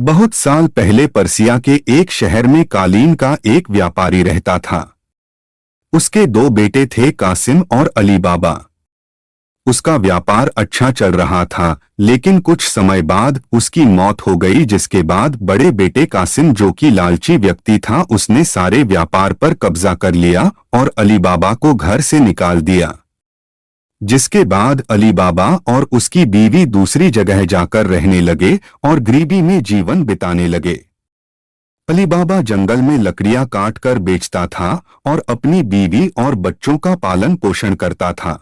बहुत साल पहले पर्सिया के एक शहर में कालीन का एक व्यापारी रहता था। उसके दो बेटे थे, कासिम और अली बाबा। उसका व्यापार अच्छा चल रहा था, लेकिन कुछ समय बाद उसकी मौत हो गई, जिसके बाद बड़े बेटे कासिम, जो कि लालची व्यक्ति था, उसने सारे व्यापार पर कब्जा कर लिया और अली बाबा को घर से निकाल दिया। जिसके बाद अली बाबा और उसकी बीवी दूसरी जगह जाकर रहने लगे और गरीबी में जीवन बिताने लगे। अली बाबा जंगल में लकड़ियां काट कर बेचता था और अपनी बीवी और बच्चों का पालन पोषण करता था।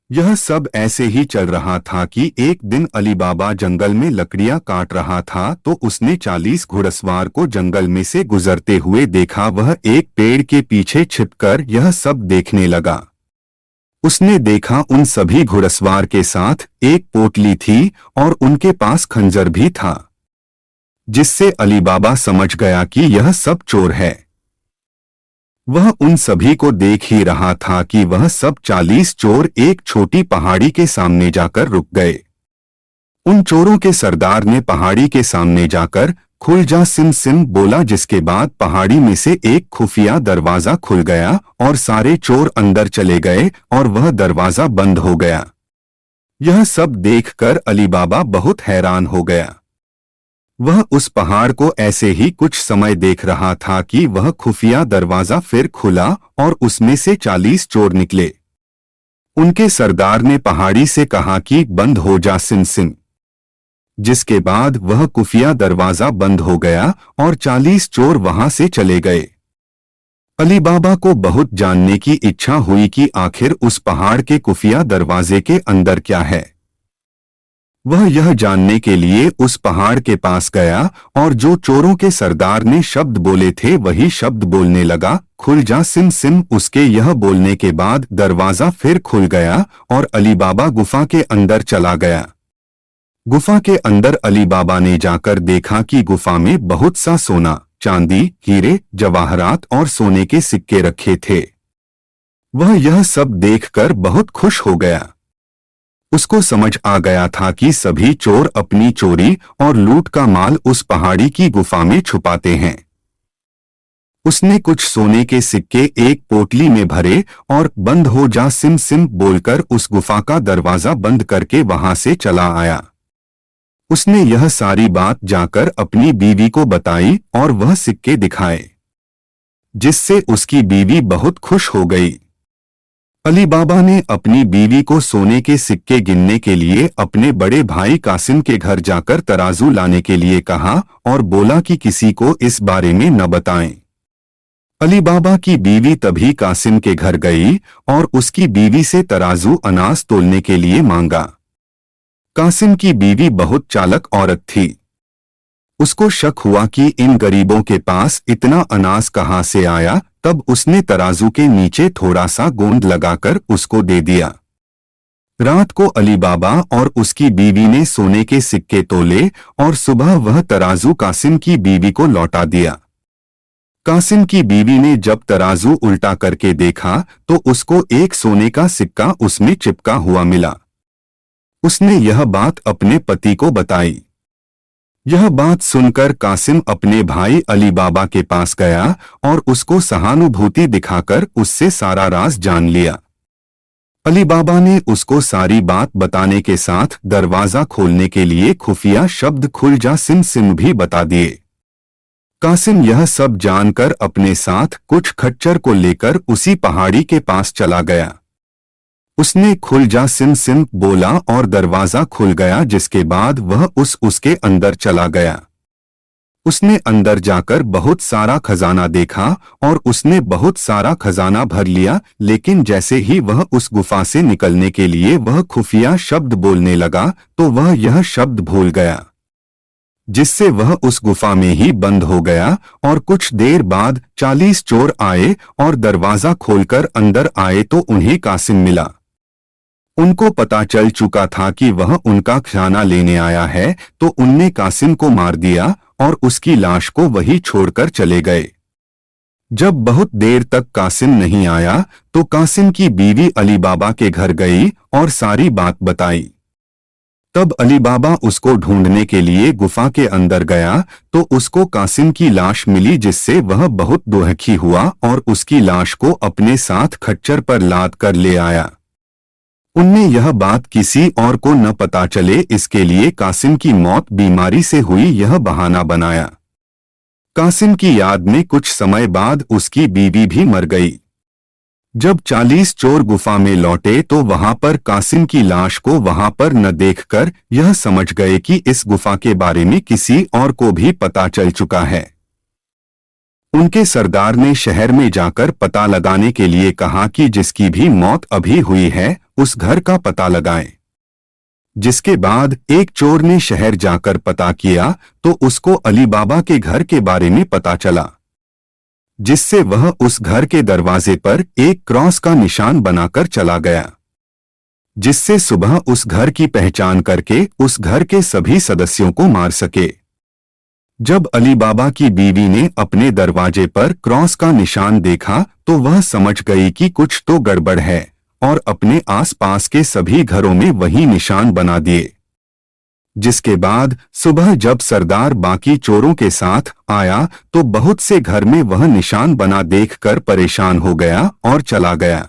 यह सब ऐसे ही चल रहा था कि एक दिन अली बाबा जंगल में लकड़ियां काट रहा था तो उसने 40 घुड़सवार को जंगल में से गुजरते हुए देखा। वह एक पेड़ के पीछे छिपकर यह सब देखने लगा। उसने देखा उन सभी घुड़सवार के साथ एक पोटली थी और उनके पास खंजर भी था, जिससे अली बाबा समझ गया कि यह सब चोर है। वह उन सभी को देख ही रहा था कि वह सब 40 चोर एक छोटी पहाड़ी के सामने जाकर रुक गए। उन चोरों के सरदार ने पहाड़ी के सामने जाकर खुल जा सिम सिम बोला, जिसके बाद पहाड़ी में से एक खुफिया दरवाजा खुल गया और सारे चोर अंदर चले गए और वह दरवाजा बंद हो गया। यह सब देखकर अली बाबा बहुत हैरान हो गया। वह उस पहाड़ को ऐसे ही कुछ समय देख रहा था कि वह खुफिया दरवाजा फिर खुला और उसमें से 40 चोर निकले। उनके सरदार ने पहाड़ी से कहा कि बंद हो जा सिम सिम, जिसके बाद वह खुफिया दरवाजा बंद हो गया और 40 चोर वहां से चले गए। अली बाबा को बहुत जानने की इच्छा हुई कि आखिर उस पहाड़ के खुफिया दरवाजे के अंदर क्या है। वह यह जानने के लिए उस पहाड़ के पास गया और जो चोरों के सरदार ने शब्द बोले थे वही शब्द बोलने लगा, खुल जा सिम सिम। उसके यह बोलने के बाद दरवाजा फिर खुल गया और अली बाबा गुफा के अंदर चला गया। गुफा के अंदर अली बाबा ने जाकर देखा कि गुफा में बहुत सा सोना, चांदी, हीरे, जवाहरात और सोने के सिक्के रखे थे। वह यह सब देखकर बहुत खुश हो गया। उसको समझ आ गया था कि सभी चोर अपनी चोरी और लूट का माल उस पहाड़ी की गुफा में छुपाते हैं। उसने कुछ सोने के सिक्के एक पोटली में भरे और बंद हो जा सिम सिम बोलकर उस गुफा का दरवाजा बंद करके वहां से चला आया। उसने यह सारी बात जाकर अपनी बीवी को बताई और वह सिक्के दिखाए, जिससे उसकी बीवी बहुत खुश हो गई। अली बाबा ने अपनी बीवी को सोने के सिक्के गिनने के लिए अपने बड़े भाई कासिम के घर जाकर तराजू लाने के लिए कहा और बोला कि किसी को इस बारे में न बताएं। अली बाबा की बीवी तभी कासिम के घर गई और उसकी बीवी से तराजू अनाज तोलने के लिए मांगा। कासिम की बीवी बहुत चालाक औरत थी। उसको शक हुआ कि इन गरीबों के पास इतना अनाज कहाँ से आया। तब उसने तराजू के नीचे थोड़ा सा गोंद लगाकर उसको दे दिया। रात को अली बाबा और उसकी बीवी ने सोने के सिक्के तोले और सुबह वह तराजू कासिम की बीवी को लौटा दिया। कासिम की बीवी ने जब तराजू उल्टा करके देखा तो उसको एक सोने का सिक्का उसमें चिपका हुआ मिला। उसने यह बात अपने पति को बताई। यह बात सुनकर कासिम अपने भाई अली बाबा के पास गया और उसको सहानुभूति दिखाकर उससे सारा राज जान लिया। अली बाबा ने उसको सारी बात बताने के साथ दरवाजा खोलने के लिए खुफिया शब्द खुल जा सिम सिम भी बता दिए। कासिम यह सब जानकर अपने साथ कुछ खच्चर को लेकर उसी पहाड़ी के पास चला गया। उसने खुल जा सिम सिम बोला और दरवाजा खुल गया, जिसके बाद वह उसके अंदर चला गया। उसने अंदर जाकर बहुत सारा खजाना देखा और उसने बहुत सारा खजाना भर लिया, लेकिन जैसे ही वह उस गुफा से निकलने के लिए वह खुफिया शब्द बोलने लगा तो वह यह शब्द भूल गया, जिससे वह उस गुफा में ही बंद हो गया। और कुछ देर बाद 40 चोर आए और दरवाजा खोलकर अंदर आए तो उन्हें कासिम मिला। उनको पता चल चुका था कि वह उनका खजाना लेने आया है, तो उनने कासिम को मार दिया और उसकी लाश को वहीं छोड़कर चले गए। जब बहुत देर तक कासिम नहीं आया तो कासिम की बीवी अली बाबा के घर गई और सारी बात बताई। तब अली बाबा उसको ढूंढने के लिए गुफा के अंदर गया तो उसको कासिम की लाश मिली, जिससे वह बहुत दुखी हुआ और उसकी लाश को अपने साथ खच्चर पर लाद कर ले आया। उनने यह बात किसी और को न पता चले, इसके लिए कासिम की मौत बीमारी से हुई यह बहाना बनाया। कासिम की याद में कुछ समय बाद उसकी बीवी भी मर गई। जब 40 चोर गुफा में लौटे तो वहां पर कासिम की लाश को वहां पर न देखकर यह समझ गए कि इस गुफा के बारे में किसी और को भी पता चल चुका है। उनके सरदार ने शहर में जाकर पता लगाने के लिए कहा कि जिसकी भी मौत अभी हुई है उस घर का पता लगाएं। जिसके बाद एक चोर ने शहर जाकर पता किया तो उसको अली बाबा के घर के बारे में पता चला, जिससे वह उस घर के दरवाजे पर एक क्रॉस का निशान बनाकर चला गया, जिससे सुबह उस घर की पहचान करके उस घर के सभी सदस्यों को मार सके। जब अली बाबा की बीवी ने अपने दरवाजे पर क्रॉस का निशान देखा तो वह समझ गई कि कुछ तो गड़बड़ है और अपने आसपास के सभी घरों में वही निशान बना दिए। जिसके बाद सुबह जब सरदार बाकी चोरों के साथ आया तो बहुत से घर में वह निशान बना देखकर परेशान हो गया और चला गया।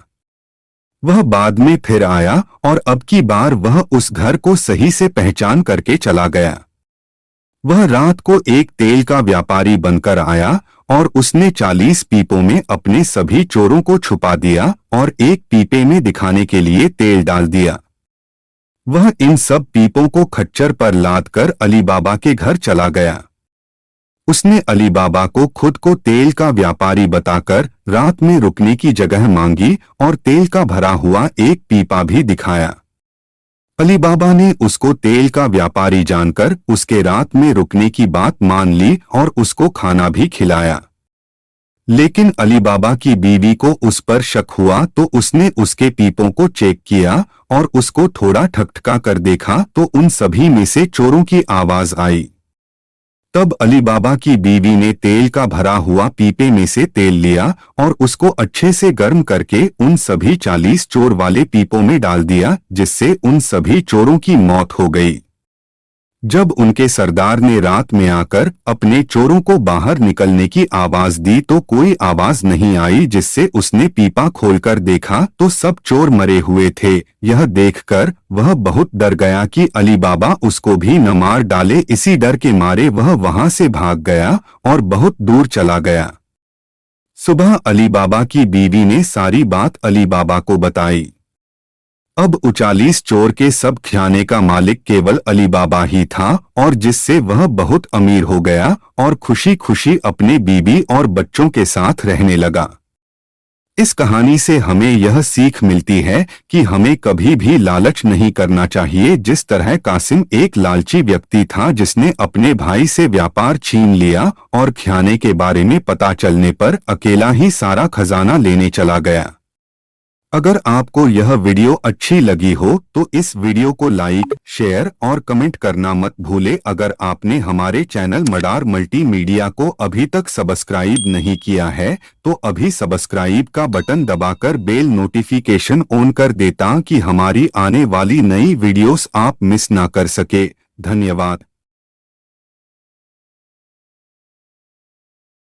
वह बाद में फिर आया और अब की बार वह उस घर को सही से पहचान करके चला गया। वह रात को एक तेल का व्यापारी बनकर आया और उसने 40 पीपों में अपने सभी चोरों को छुपा दिया और एक पीपे में दिखाने के लिए तेल डाल दिया। वह इन सब पीपों को खच्चर पर लाद कर अली बाबा के घर चला गया। उसने अली बाबा को खुद को तेल का व्यापारी बताकर रात में रुकने की जगह मांगी और तेल का भरा हुआ एक पीपा भी दिखाया। अली बाबा ने उसको तेल का व्यापारी जानकर उसके रात में रुकने की बात मान ली और उसको खाना भी खिलाया। लेकिन अली बाबा की बीवी को उस पर शक हुआ तो उसने उसके पीपों को चेक किया और उसको थोड़ा ठकठका कर देखा तो उन सभी में से चोरों की आवाज आई। तब अली बाबा की बीवी ने तेल का भरा हुआ पीपे में से तेल लिया और उसको अच्छे से गर्म करके उन सभी 40 चोर वाले पीपों में डाल दिया, जिससे उन सभी चोरों की मौत हो गई। जब उनके सरदार ने रात में आकर अपने चोरों को बाहर निकलने की आवाज दी तो कोई आवाज नहीं आई, जिससे उसने पीपा खोलकर देखा तो सब चोर मरे हुए थे। यह देखकर वह बहुत डर गया कि अली बाबा उसको भी न मार डाले। इसी डर के मारे वह वहां से भाग गया और बहुत दूर चला गया। सुबह अली बाबा की बीवी ने सारी बात अली बाबा को बताई। अब 40 चोर के सब खजाने का मालिक केवल अली बाबा ही था और जिससे वह बहुत अमीर हो गया और खुशी खुशी अपने बीवी और बच्चों के साथ रहने लगा। इस कहानी से हमें यह सीख मिलती है कि हमें कभी भी लालच नहीं करना चाहिए। जिस तरह कासिम एक लालची व्यक्ति था जिसने अपने भाई से व्यापार छीन लिया और खजाने के बारे में पता चलने पर अकेला ही सारा खजाना लेने चला गया। अगर आपको यह वीडियो अच्छी लगी हो तो इस वीडियो को लाइक, शेयर और कमेंट करना मत भूले। अगर आपने हमारे चैनल मडार मल्टीमीडिया को अभी तक सब्सक्राइब नहीं किया है तो अभी सब्सक्राइब का बटन दबाकर बेल नोटिफिकेशन ऑन कर दे ताकि हमारी आने वाली नई वीडियोस आप मिस ना कर सके। धन्यवाद।